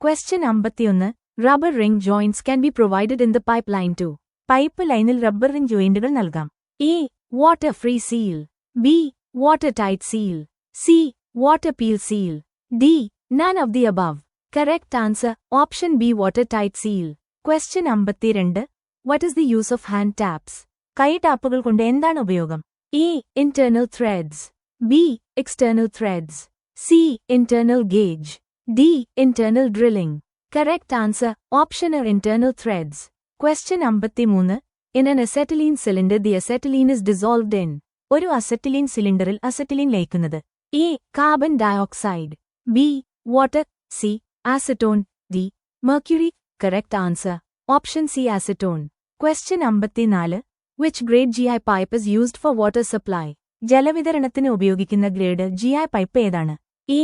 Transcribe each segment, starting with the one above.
Question 51. Rubber ring joints can be provided in the pipeline too. Pipe ലൈനിൽ rubber ring ജോയിന്റുകൾ നൽകാം. A. Water free seal. B. Water tight seal. C. Water peel seal. D. None of the above. Correct answer option B water tight seal. Question 52. What is the use of hand taps? കൈ ടാപ്പുകൾ കൊണ്ട് എന്താണ് ഉപയോഗം? A. Internal threads. B. External threads. C. Internal gauge. D. Internal drilling. Correct answer option A internal threads. Question 53. In an acetylene cylinder the acetylene is dissolved in. ഒരു acetylene സിലിണ്ടറിൽ acetylene ലയിക്കുന്നത്. A. Carbon dioxide. B. Water. C. Acetone. D. Mercury. Correct answer option C acetone. Question 54. Which grade GI pipe is used for water supply? ജലവിതരണത്തിന് ഉപയോഗിക്കുന്ന grade GI pipe ഏതാണ്? A.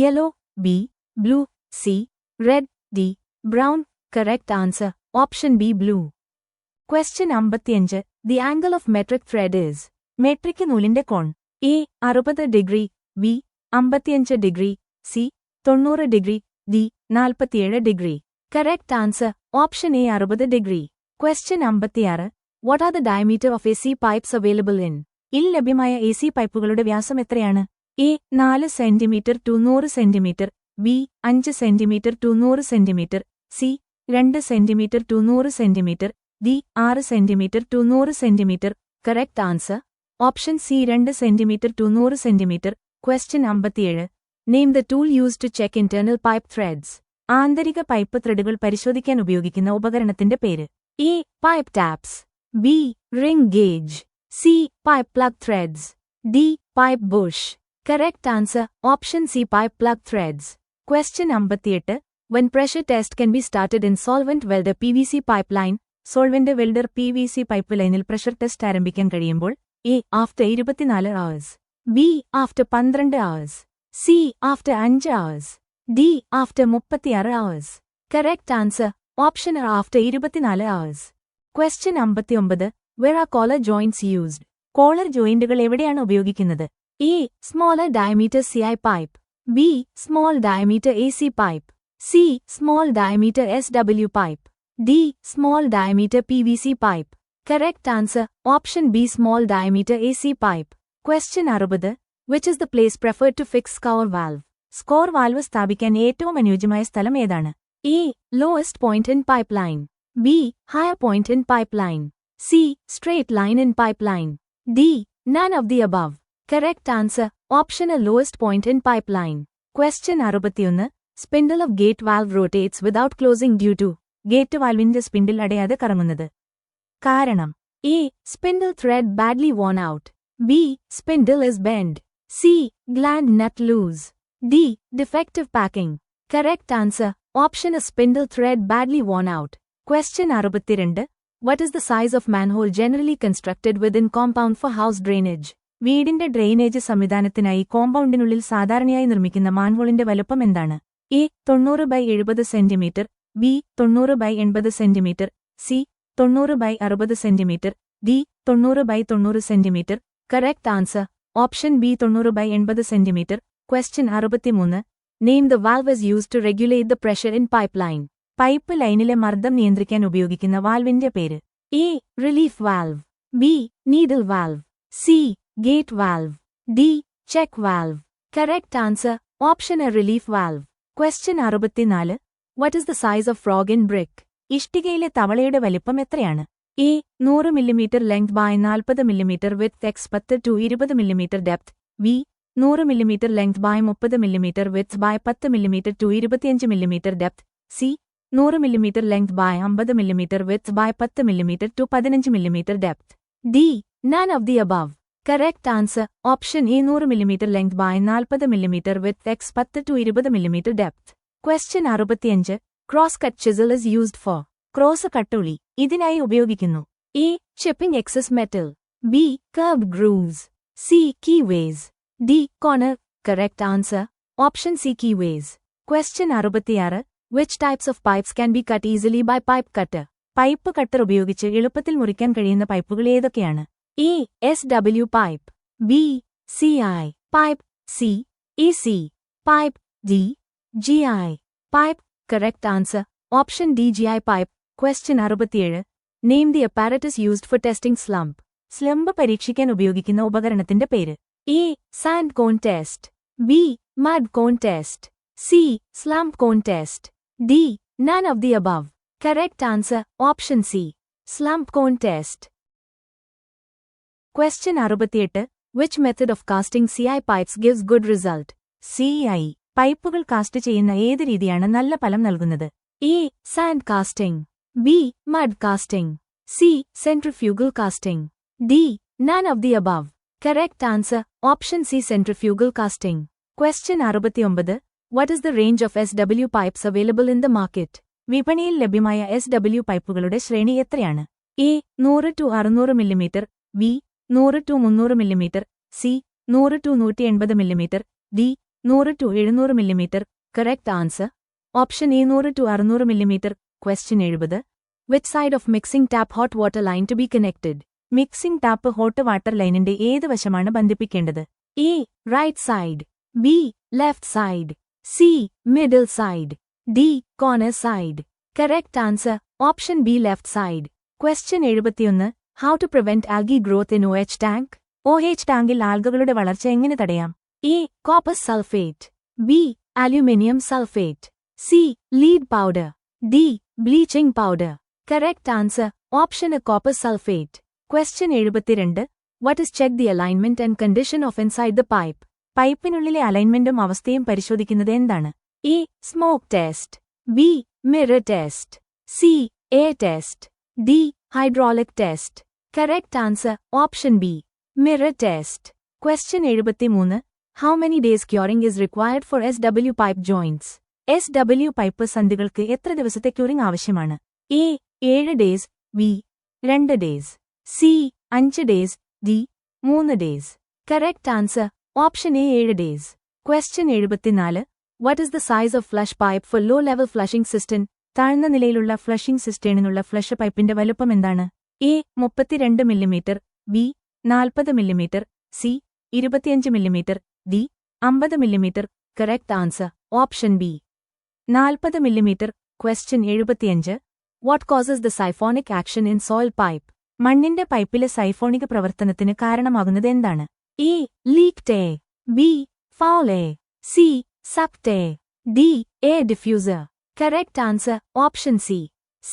Yellow. B. Blue. C. Red. D. Brown. Correct answer option B blue. Question 55. The angle of metric thread is. Metric നൂലിന്റെ കോൺ. A. 60 degree. B. 55 degree. C. 90 degree. D. 47 degree. Correct answer option A 60 degree. Question 56. What are the diameter of AC pipes available in? ഇൽ ലഭ്യമായ AC പൈപ്പുകളുടെ വ്യാസം എത്രയാണ്? A. 4 centimetre to 100 centimetre. B. 5 centimetre to 100 centimetre. C. 2 centimetre to 100 centimetre. D. 6 centimetre to 100 centimetre. Correct answer option C 2 centimetre to 100 centimetre. Question 57. Name the tool used to check internal pipe threads. ആന്തരിക pipe ത്രെഡുകൾ പരിശോധിക്കാൻ ഉപയോഗിക്കുന്ന ഉപകരണത്തിന്റെ പേര്. A. Pipe taps. B. Ring gauge. C. Pipe plug threads. D. Pipe bush. Correct answer option C pipe plug threads. Question 58. When pressure test can be started in solvent welder PVC pipeline, solvent welder PVC പൈപ്പ്ലൈനിൽ pressure test ആരംഭിക്കാൻ കഴിയുമ്പോൾ A. After 24 hours. B. After 12 hours. C. After 5 hours. D. After 36 hours. Correct answer option A after 24 hours. Question 59. Where are collar joints used? Collar ജോയിന്റുകൾ എവിടെയാണ് ഉപയോഗിക്കുന്നത്? A. Smaller diameter CI pipe. B. Small diameter AC pipe. C. Small diameter SW pipe. D. Small diameter PVC pipe. Correct answer option B small diameter AC pipe. Question 60. Which is the place preferred to fix score valve? Score valve സ്ഥാപിക്കാൻ ഏറ്റവും അനുയോജ്യമായ സ്ഥലം ഏതാണ്? A. Lowest point in pipeline. B. Higher point in pipeline. C. Straight line in pipeline. D. None of the above. Correct answer option A lowest point in pipeline. Question 61. Spindle of gate valve rotates without closing due to. Gate വാൽവിന്റെ spindle അടയാതെ കറങ്ങുന്നത്. കാരണം. A. Spindle thread badly worn out. B. Spindle is bent. C. gland nut loose. D. Defective packing. Correct answer option A spindle thread badly worn out. Question 62. What is the size of manhole generally constructed within compound for house drainage? വീടിന്റെ drainage സംവിധാനത്തിനായി കോമ്പൗണ്ടിനുള്ളിൽ സാധാരണയായി നിർമ്മിക്കുന്ന മാൻഹോളിന്റെ വലുപ്പം എന്താണ്? A. 90/70 centimetre. B. 90/80 centimetre. C. 90/60 centimetre. D. 90/90 centimetre. Correct answer option B 90/80 centimetre. Question 63. Name the valve is used to regulate the pressure in pipeline. Pipe ലൈനിലെ മർദ്ദം നിയന്ത്രിക്കാൻ ഉപയോഗിക്കുന്ന വാൽവിന്റെ പേര്. A. Relief valve. B. Needle valve. C. Gate valve. D. Check valve. Correct answer option A relief valve. Question 64. What is the size of frog in brick? ഇഷ്ടികയിലെ തവളയുടെ വലിപ്പം എത്രയാണ്? A. 100 mm length by 40 mm width x 10 to 20 mm depth. B. 100 mm length by 30 mm width by 10 mm to 25 mm depth. C. 100 mm length by 50 mm width by 10 mm to 15 mm depth. D. None of the above. Correct answer option A 100 mm length by 40 mm width x 10 to 20 mm depth. Question 65. Cross-cut chisel is used for. Cross കട്ടുളി ഇതിനായി ഉപയോഗിക്കുന്നു. A. chipping excess metal. B. curved grooves. C. keyways. D. corner. Correct answer option C keyways. Question 66. Which types of pipes can be cut easily by pipe cutter? Pipe cutter ഉപയോഗിച്ച് എളുപ്പത്തിൽ മുറിക്കാൻ കഴിയുന്ന പൈപ്പുകൾ ഏതൊക്കെയാണ്? A. SW pipe. B. CI pipe. C. AC pipe. D. GI pipe. correct answer. Option D GI pipe. Question 67. Name the apparatus used for testing slump. Slump പരീക്ഷിക്കാൻ ഉപയോഗിക്കുന്ന ഉപകരണത്തിന്റെ പേര്. A. Sand cone test. B. Mud cone test. C. Slump cone test. D. None of the above. Correct answer. Option C. Slump cone test. Question 68. Which method of casting CI pipes gives good result? CI. പൈപ്പുകൾ cast ചെയ്യുന്ന ഏത് രീതിയാണ് നല്ല ഫലം നൽകുന്നത്? A. Sand casting. B. Mud casting. C. Centrifugal casting. D. None of the above. Correct answer. Option C. Centrifugal casting. Question 69. What is the range of SW pipes available in the market? വിപണിയിൽ ലഭ്യമായ SW പൈപ്പുകളുടെ ശ്രേണി എത്രയാണ്? A. 100 to 600 mm. B. 100 to 300 mm. C. 100 to 180 mm. D. 100 to 700 mm. Correct answer. Option A. 100 to 600 mm. Question 70. Which side of mixing tap hot water line to be connected? Mixing tap hot water ലൈനിന്റെ ഏത് വശമാണ് ബന്ധിപ്പിക്കേണ്ടത്? A. Right side. B. Left side. C. Middle side. D. Corner side. Correct answer. Option B. Left side. Question 71. How to prevent algae growth in OH tank? OH ടാങ്കിൽ ആൽഗകളുടെ വളർച്ച എങ്ങനെ തടയാം? A. Copper sulfate. B. Aluminium sulfate. C. Lead powder. D. Bleaching powder. Correct answer. Option A. Copper sulfate. Question 72. What is check the alignment and condition of inside the pipe? പൈപ്പിനുള്ളിലെ അലൈൻമെന്റും അവസ്ഥയും പരിശോധിക്കുന്നത് എന്താണ്? A. Smoke test. B. Mirror test. C. Air test. D. Hydraulic test. Correct answer. Option B. Mirror test. Question 73. How many days curing is required for SW pipe joints? SW pipe സന്ധികൾക്ക് എത്ര ദിവസത്തെ curing ആവശ്യമാണ്? A. 7 days. B. 2 days. C. 5 days. D. 3 days. Correct answer. Option A. 7 days. Question 74. What is the size of flush pipe for low-level flushing cistern? താഴ്ന്ന നിലയിലുള്ള flushing സിസ്റ്റേണിനുള്ള flush പൈപ്പിന്റെ വലുപ്പം എന്താണ്? A. 32 mm. B. 40 mm. C. 25 mm. D. 50 mm. Correct answer. Option B. 40 mm. Question 75. What causes the siphonic action in soil pipe? മണ്ണിന്റെ പൈപ്പിലെ സൈഫോണിക പ്രവർത്തനത്തിന് കാരണമാകുന്നത് എന്താണ്? A. Leaked air. B. Foul air. C. Sucked air. D. Air diffuser. Correct answer. Option C.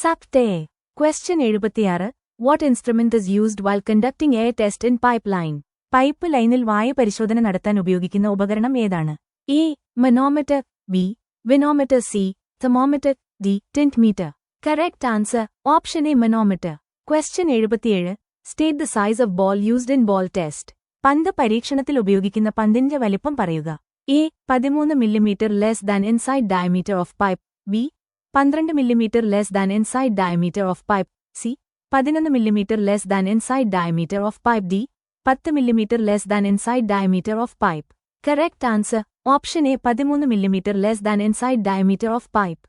Sucked air. Question 76. What instrument is used while conducting air test in pipeline? Pipe ലൈനിൽ വായു പരിശോധന നടത്താൻ ഉപയോഗിക്കുന്ന ഉപകരണം ഏതാണ്? A. Manometer. B. Venometer. C. Thermometer. D. Tintmeter. Correct answer. Option A. Manometer. Question 77. State the size of ball used in ball test. പന്ത് പരീക്ഷണത്തിൽ ഉപയോഗിക്കുന്ന പന്തിന്റെ വലിപ്പം പറയുക. A. 13 mm less than inside diameter of pipe. B. 12 mm less than inside diameter of pipe. C. 11 mm less than inside diameter of pipe. D. 10 mm less than inside diameter of pipe. Correct answer. Option A. 13 mm less than inside diameter of pipe.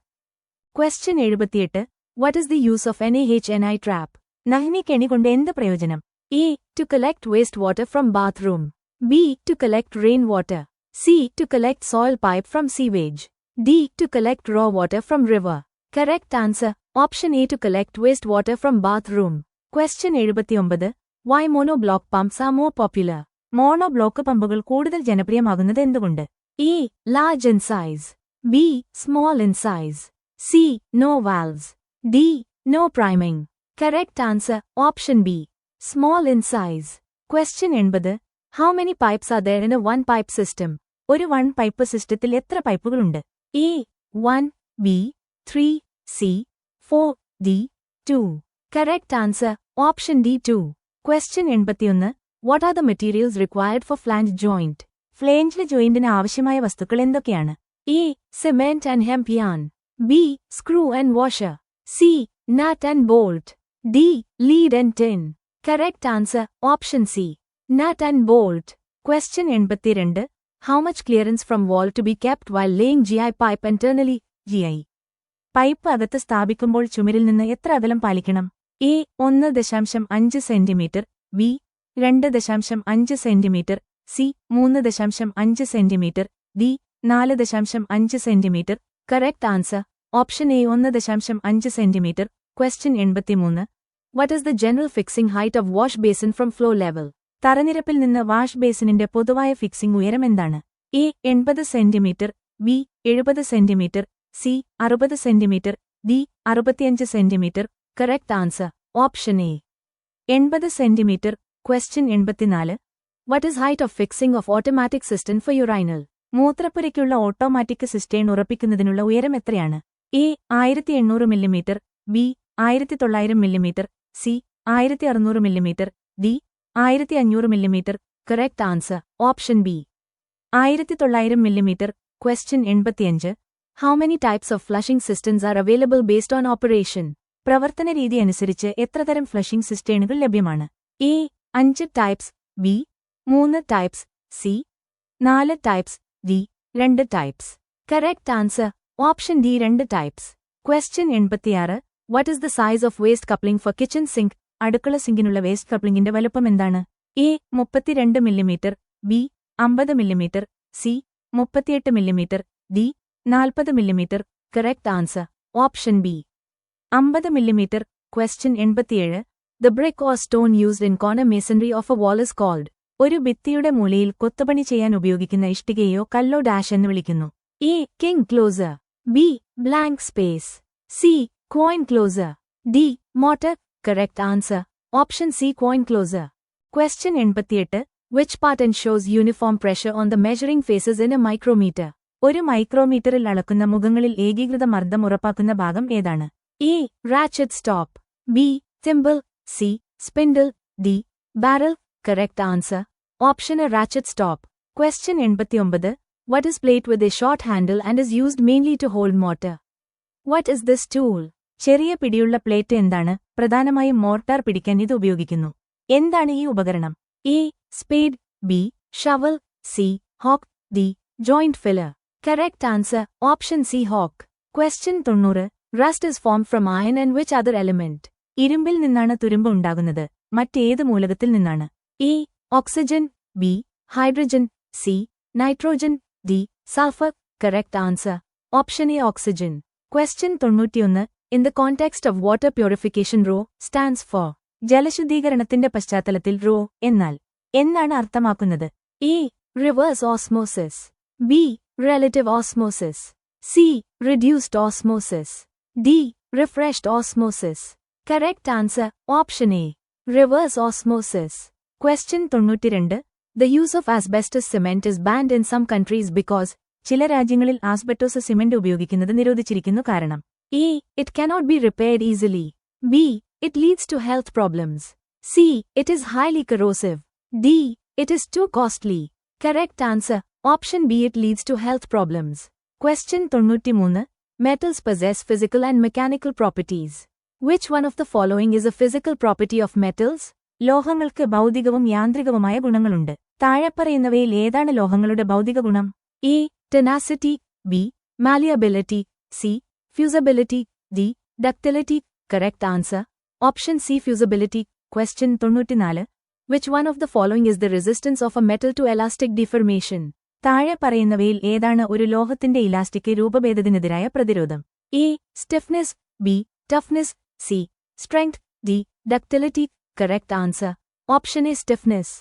Question 78. What is the use of NaHNI trap? നഹ്നി കെണി കൊണ്ട് എന്ത് പ്രയോജനം? A. To collect wastewater from bathroom. B. To collect rainwater. C. To collect soil pipe from sewage. D. To collect raw water from river. Correct answer. Option A. To collect wastewater from bathroom. Question 79. Why monoblock pumps are more popular? Monoblock പമ്പുകൾ കൂടുതൽ ജനപ്രിയമാകുന്നത് എന്തുകൊണ്ട്? A. Large in size. B. Small in size. C. No valves. D. No priming. Correct answer. Option B. Small in size. Question 80. How many pipes are there in a one-pipe system? ഒരു one pipe സിസ്റ്റത്തിൽ എത്ര പൈപ്പുകളുണ്ട്? A. 1. B. 3. C. 4. D. 2. Correct answer. Option D. 2. Question 81. What are the materials required for flange joint? Flange ജോയിന്റിന് ആവശ്യമായ വസ്തുക്കൾ എന്തൊക്കെയാണ്? A. Cement and hemp yarn. B. Screw and washer. C. Nut and bolt. D. Lead and tin. Correct answer. Option C. Nut and bolt. Question 82. How much clearance from wall to be kept while laying GI pipe internally? GI. Pipe അകത്ത് സ്ഥാപിക്കുമ്പോൾ ചുമരിൽ നിന്ന് എത്ര അകലം പാലിക്കണം? A. 1.5 cm. B. 2.5 cm. C. 3.5 cm. D. 4.5 cm. Correct answer. Option A 1.5 centimetre. Question 83. What is the general fixing height of wash basin from floor level? തറനിരപ്പിൽ നിന്ന് wash ബേസിനിന്റെ പൊതുവായ ഫിക്സിംഗ് ഉയരം എന്താണ്? A 80 centimetre, B 70 centimetre, C 60 centimetre, D 65 centimetre. Correct answer option A 80 centimetre. Question 84. What is height of fixing of automatic system for urinal? മൂത്രപ്പുരയ്ക്കുള്ള automatic cistern ഉറപ്പിക്കുന്നതിനുള്ള ഉയരം എത്രയാണ്? A 1800 millimetre, B 1900 millimetre, C 1600 millimetre, D 1500 millimetre. Correct answer option B 1900 millimetre. Question 85. How many types of flushing systems are available based on operation? പ്രവർത്തന രീതി അനുസരിച്ച് എത്രതരം flushing സിസ്റ്റേണുകൾ ലഭ്യമാണ്? A 5 types, B 3 types, C 4 types, D 2 types. Correct answer option D 2 types. Question 86. What is the size of waste coupling four kitchen sink? അടുക്കള സിങ്കിനുള്ള waste കപ്ലിംഗിന്റെ വലുപ്പം എന്താണ്? A 32 millimetre, B 50 millimetre, C 38 millimetre, D 40 millimetre. Correct answer option B 50 millimetre. Question 87. The brick or stone used in corner masonry of a wall is called? ഒരു ഭിത്തിയുടെ മൂലയിൽ കൊത്തുപണി ചെയ്യാൻ ഉപയോഗിക്കുന്ന ഇഷ്ടികയോ കല്ലോ dash എന്ന് വിളിക്കുന്നു. A king closer, B blank space, C coin closer, D mortar. Correct answer option C coin closer. Question 88. Which part ensures uniform pressure on the measuring faces in a micrometer? ഒരു മൈക്രോമീറ്ററിൽ അളക്കുന്ന മുഖങ്ങളിൽ ഏകീകൃത മർദ്ദം ഉറപ്പാക്കുന്ന ഭാഗം ഏതാണ്? A ratchet stop, B thimble, C spindle, D barrel. Correct answer option A ratchet stop. Question 89. What is plate with a short handle and is used mainly to hold mortar? What is this tool? ചെറിയ പിടിയുള്ള plate എന്താണ്? പ്രധാനമായും mortar പിടിക്കാൻ ഇത് ഉപയോഗിക്കുന്നു. എന്താണ് ഈ ഉപകരണം? A spade, B shovel, C hawk, D joint filler. Correct answer option C hawk. Question 90. Rust is form from iron and which other element? ഇരുമ്പിൽ നിന്നാണ് തുരുമ്പ് ഉണ്ടാകുന്നത്. മറ്റേത് മൂലകത്തിൽ നിന്നാണ്? A oxygen, B hydrogen, C nitrogen, D sulphur. Correct answer option A oxygen. Question 91. In the context of water purification RO stands for? ജലശുദ്ധീകരണത്തിന്റെ പശ്ചാത്തലത്തിൽ RO എന്നാൽ എന്നാണ് അർത്ഥമാക്കുന്നത്? A reverse osmosis, B relative osmosis, C reduced osmosis, D refreshed osmosis. Correct answer option A reverse osmosis. Question 92. The use of asbestos cement is banned in some countries because? ചില രാജ്യങ്ങളിൽ asbestos cement ഉപയോഗിക്കുന്നത് നിരോധിച്ചിരിക്കുന്നു കാരണം? A it cannot be repaired easily, B it leads to health problems, C it is highly corrosive, D it is too costly. Correct answer option B it leads to health problems. Question 93. Metals possess physical and mechanical properties. Which one of the following is a physical property of metals? ലോഹങ്ങൾക്ക് ഭൗതികവും യാന്ത്രികവുമായ ഗുണങ്ങളുണ്ട്. താഴെപ്പറയുന്നവയിൽ ഏതാണ് ലോഹങ്ങളുടെ ഭൗതിക ഗുണം? A tenacity, B malleability, C fusibility, D ductility. Correct answer option C fusibility. Question 94. Which one of the following is the resistance of a metal to elastic deformation? താഴെ പറയുന്നവയിൽ ഏതാണ് ഒരു ലോഹത്തിന്റെ ഇലാസ്റ്റിക് രൂപഭേദത്തിനെതിരായ പ്രതിരോധം? A stiffness, B toughness, C strength, D ductility. Correct answer option A stiffness.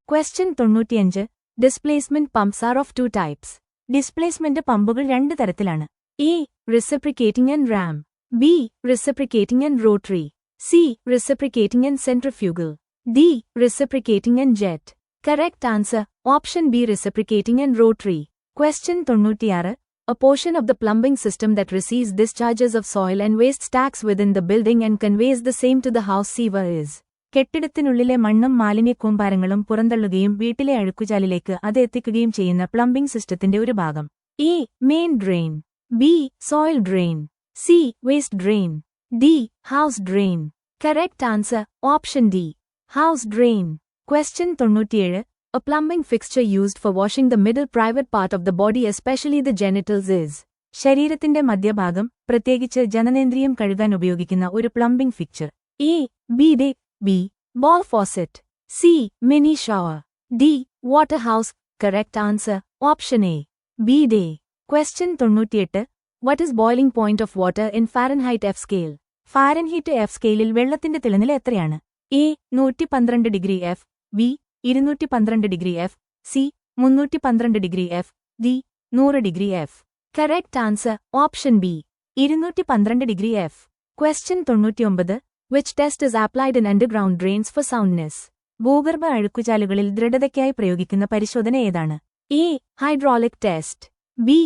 Question 95. Displacement pumps are of 2 types. Displacement പമ്പുകൾ 2 തരത്തിലാണ്. A reciprocating and ram, B reciprocating and rotary, C reciprocating and centrifugal, D reciprocating and jet. Correct answer option B reciprocating and rotary. Question 96. A portion of the plumbing system that receives discharges of soil and waste stacks within the building and conveys the same to the house sewer is? കെട്ടിടത്തിനുള്ളിലെ മണ്ണും മാലിന്യക്കൂമ്പാരങ്ങളും പുറന്തള്ളുകയും വീട്ടിലെ അഴുക്കുചാലിലേക്ക് അത് എത്തിക്കുകയും ചെയ്യുന്ന plumbing സിസ്റ്റത്തിന്റെ ഒരു ഭാഗം. A main drain, B soil drain, C waste drain, D house drain. Correct answer option D house drain. Question 97. A plumbing fixture used for washing the middle private part of the body especially the genitals is? ശരീരത്തിന്റെ മധ്യഭാഗം പ്രത്യേകിച്ച് ജനനേന്ദ്രിയം കഴുകാൻ ഉപയോഗിക്കുന്ന ഒരു plumbing fixture. A bidet, B ball faucet, C mini shower, D water house. Correct answer option A bidet. Question 98. What is boiling point of water in Fahrenheit F scale? Fahrenheit F സ്കെയിലിൽ വെള്ളത്തിന്റെ തിളനില എത്രയാണ്? A 112 degree F, B 212 degree F, C 312 degree F, D 100 degree F. Correct answer option B 212 degree F. Question 99. Which test is applied in underground drains for soundness? ഭൂഗർഭ അഴുക്കുചാലുകളിൽ ദൃഢതയ്ക്കായി പ്രയോഗിക്കുന്ന പരിശോധന ഏതാണ്? A hydraulic test, B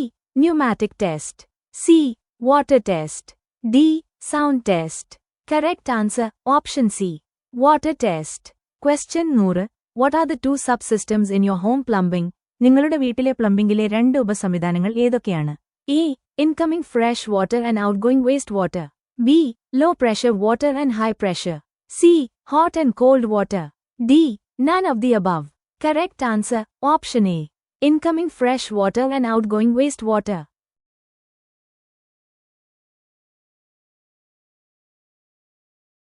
pneumatic test, C water test, D sound test. Correct answer option C water test. Question 100. What are the two subsystems in your home plumbing? നിങ്ങളുടെ വീട്ടിലെ പ്ലംബിംഗിലെ രണ്ട് ഉപസംവിധാനങ്ങൾ ഏതൊക്കെയാണ്? A incoming fresh water and outgoing waste water, B low pressure water and high pressure, C hot and cold water, D none of the above. Correct answer option A incoming fresh water and outgoing waste water.